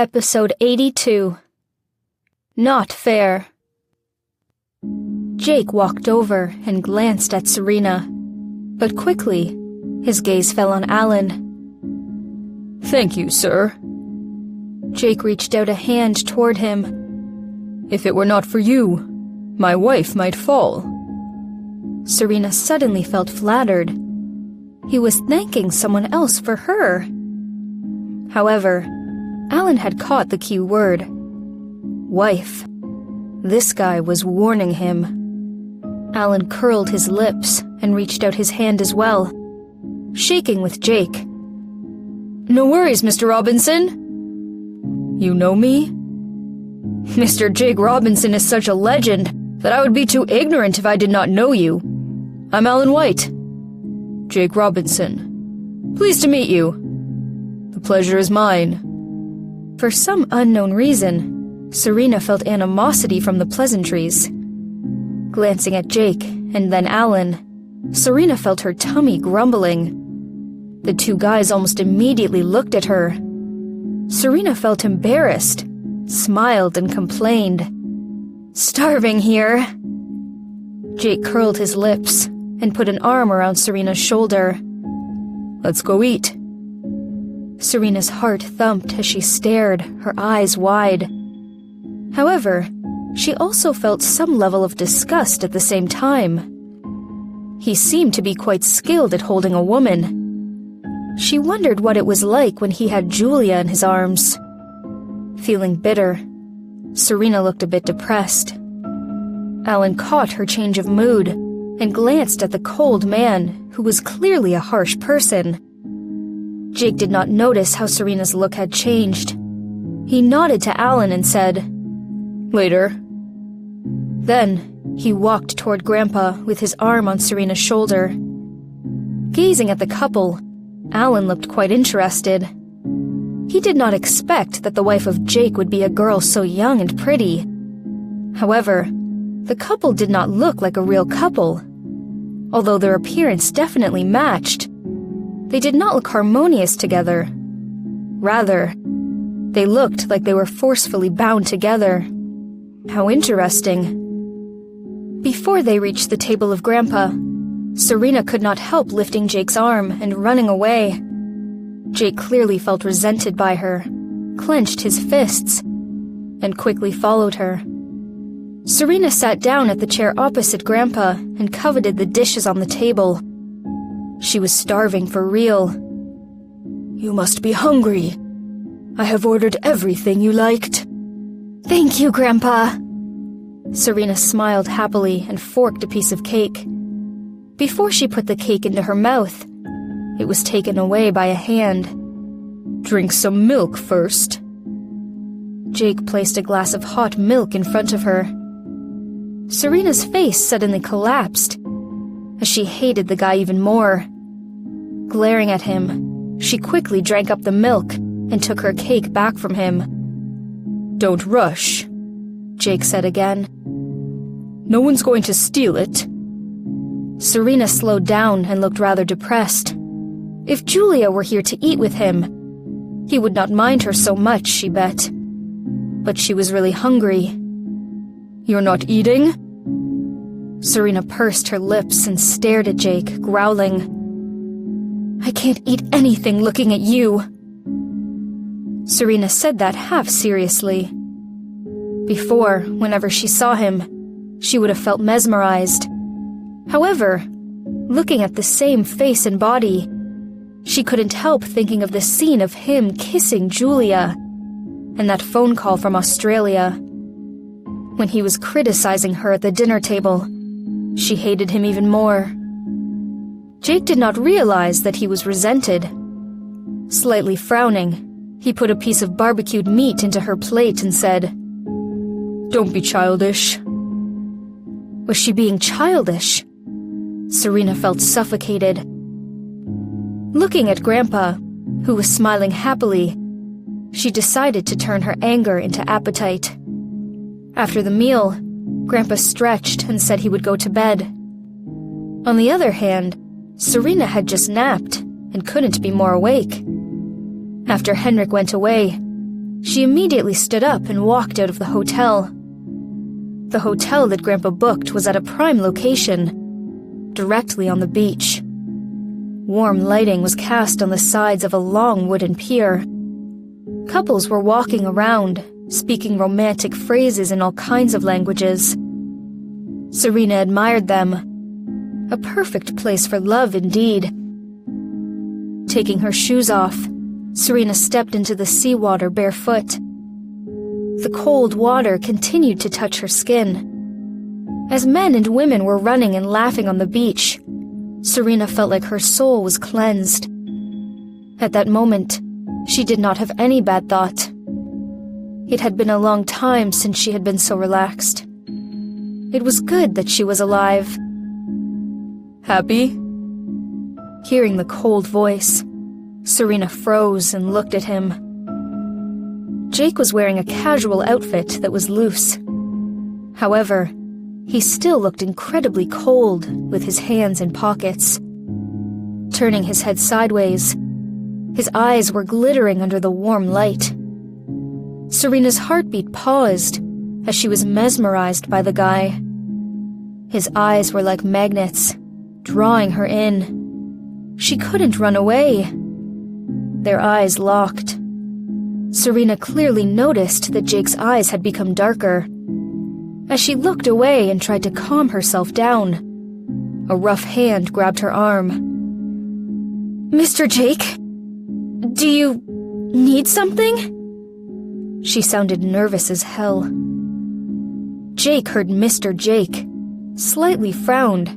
Episode 82. Not Fair. Jake walked over and glanced at Serena, but quickly, his gaze fell on Alan. "Thank you, sir." Jake reached out a hand toward him. "If it were not for you, my wife might fall." Serena suddenly felt flattered. He was thanking someone else for her. However, Alan had caught the key word. Wife. This guy was warning him. Alan curled his lips and reached out his hand as well, shaking with Jake. "No worries, Mr. Robinson." "You know me?" "Mr. Jake Robinson is such a legend that I would be too ignorant if I did not know you. I'm Alan White." "Jake Robinson. Pleased to meet you." "The pleasure is mine." For some unknown reason, Serena felt animosity from the pleasantries. Glancing at Jake and then Alan, Serena felt her tummy grumbling. The two guys almost immediately looked at her. Serena felt embarrassed, smiled and complained. "Starving here." Jake curled his lips and put an arm around Serena's shoulder. "Let's go eat." Serena's heart thumped as she stared, her eyes wide. However, she also felt some level of disgust at the same time. He seemed to be quite skilled at holding a woman. She wondered what it was like when he had Julia in his arms. Feeling bitter, Serena looked a bit depressed. Alan caught her change of mood and glanced at the cold man, who was clearly a harsh person. Jake did not notice how Serena's look had changed. He nodded to Alan and said, "Later." Then, he walked toward Grandpa with his arm on Serena's shoulder. Gazing at the couple, Alan looked quite interested. He did not expect that the wife of Jake would be a girl so young and pretty. However, the couple did not look like a real couple. Although their appearance definitely matched, they did not look harmonious together. Rather, they looked like they were forcefully bound together. How interesting. Before they reached the table of Grandpa, Serena could not help lifting Jake's arm and running away. Jake clearly felt resented by her, clenched his fists, and quickly followed her. Serena sat down at the chair opposite Grandpa and coveted the dishes on the table. She was starving for real. "You must be hungry. I have ordered everything you liked." "Thank you, Grandpa." Serena smiled happily and forked a piece of cake. Before she put the cake into her mouth, it was taken away by a hand. "Drink some milk first." Jake placed a glass of hot milk in front of her. Serena's face suddenly collapsed, as she hated the guy even more. Glaring at him, she quickly drank up the milk and took her cake back from him. "Don't rush," Jake said again. "No one's going to steal it." Serena slowed down and looked rather depressed. If Julia were here to eat with him, he would not mind her so much, she bet. But she was really hungry. "You're not eating?" Serena pursed her lips and stared at Jake, growling. "I can't eat anything looking at you." Serena said that half seriously. Before, whenever she saw him, she would have felt mesmerized. However, looking at the same face and body, she couldn't help thinking of the scene of him kissing Julia, and that phone call from Australia. When he was criticizing her at the dinner table, she hated him even more. Jake did not realize that he was resented. Slightly frowning, he put a piece of barbecued meat into her plate and said, "Don't be childish." Was she being childish? Serena felt suffocated. Looking at Grandpa, who was smiling happily, she decided to turn her anger into appetite. After the meal, Grandpa stretched and said he would go to bed. On the other hand, Serena had just napped and couldn't be more awake. After Henrik went away, She immediately stood up and walked out of the hotel. The hotel that Grandpa booked was at a prime location, directly on the beach. Warm lighting was cast on the sides of a long wooden pier. Couples were walking around, speaking romantic phrases in all kinds of languages. Serena admired them. A perfect place for love indeed. Taking her shoes off, Serena stepped into the seawater barefoot. The cold water continued to touch her skin. As men and women were running and laughing on the beach, Serena felt like her soul was cleansed. At that moment, she did not have any bad thought. It had been a long time since she had been so relaxed. It was good that she was alive. Happy? Hearing the cold voice, Serena froze and looked at him. Jake was wearing a casual outfit that was loose. However, he still looked incredibly cold with his hands in pockets. Turning his head sideways, his eyes were glittering under the warm light. Serena's heartbeat paused as she was mesmerized by the guy. His eyes were like magnets, drawing her in. She couldn't run away. Their eyes locked. Serena clearly noticed that Jake's eyes had become darker. As she looked away and tried to calm herself down, a rough hand grabbed her arm. "Mr. Jake, do you need something?" She sounded nervous as hell. Jake heard Mr. Jake, slightly frowned,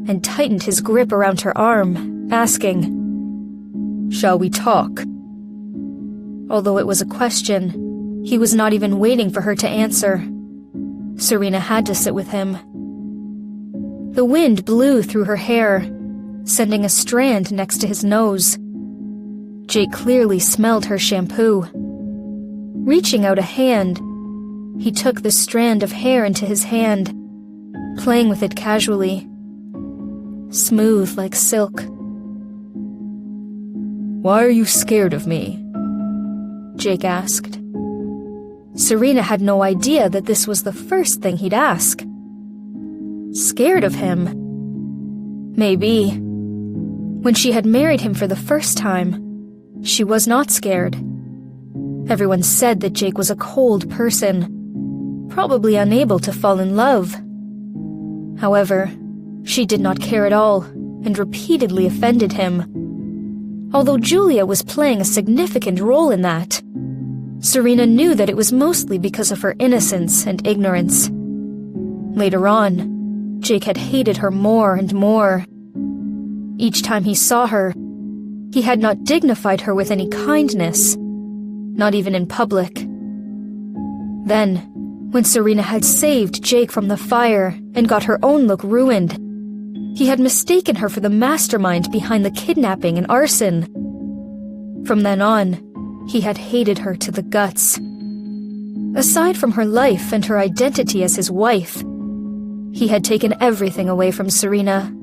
and tightened his grip around her arm, asking, "Shall we talk?" Although it was a question, he was not even waiting for her to answer. Serena had to sit with him. The wind blew through her hair, sending a strand next to his nose. Jake clearly smelled her shampoo. Reaching out a hand, he took the strand of hair into his hand, playing with it casually. Smooth like silk. "Why are you scared of me?" Jake asked. Serena had no idea that this was the first thing he'd ask. Scared of him? Maybe. When she had married him for the first time, she was not scared. Everyone said that Jake was a cold person, probably unable to fall in love. However, she did not care at all and repeatedly offended him. Although Julia was playing a significant role in that, Serena knew that it was mostly because of her innocence and ignorance. Later on, Jake had hated her more and more. Each time he saw her, he had not dignified her with any kindness, not even in public. Then, when Serena had saved Jake from the fire and got her own look ruined, he had mistaken her for the mastermind behind the kidnapping and arson. From then on, he had hated her to the guts. Aside from her life and her identity as his wife, he had taken everything away from Serena.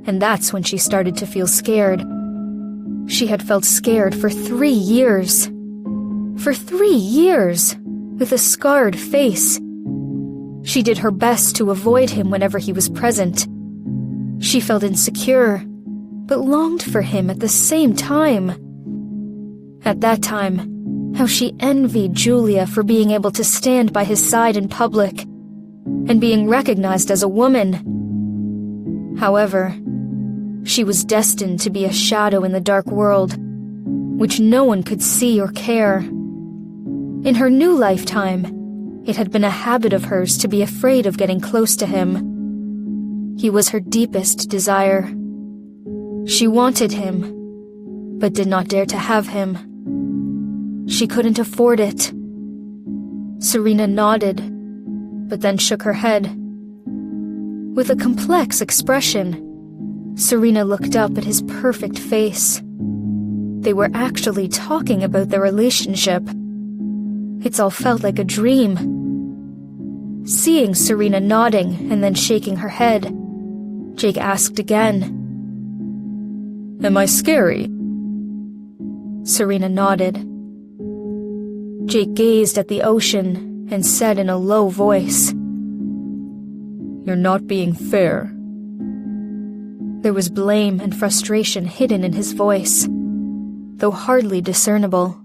And that's when she started to feel scared. She had felt scared for 3 years. For 3 years, with a scarred face. She did her best to avoid him whenever he was present. She felt insecure, but longed for him at the same time. At that time, how she envied Julia for being able to stand by his side in public and being recognized as a woman. However, she was destined to be a shadow in the dark world, which no one could see or care. In her new lifetime, it had been a habit of hers to be afraid of getting close to him. He was her deepest desire. She wanted him, but did not dare to have him. She couldn't afford it. Serena nodded, but then shook her head. With a complex expression, Serena looked up at his perfect face. They were actually talking about their relationship. It's all felt like a dream. Seeing Serena nodding and then shaking her head, Jake asked again, "Am I scary?" Serena nodded. Jake gazed at the ocean and said in a low voice, "You're not being fair." There was blame and frustration hidden in his voice, though hardly discernible.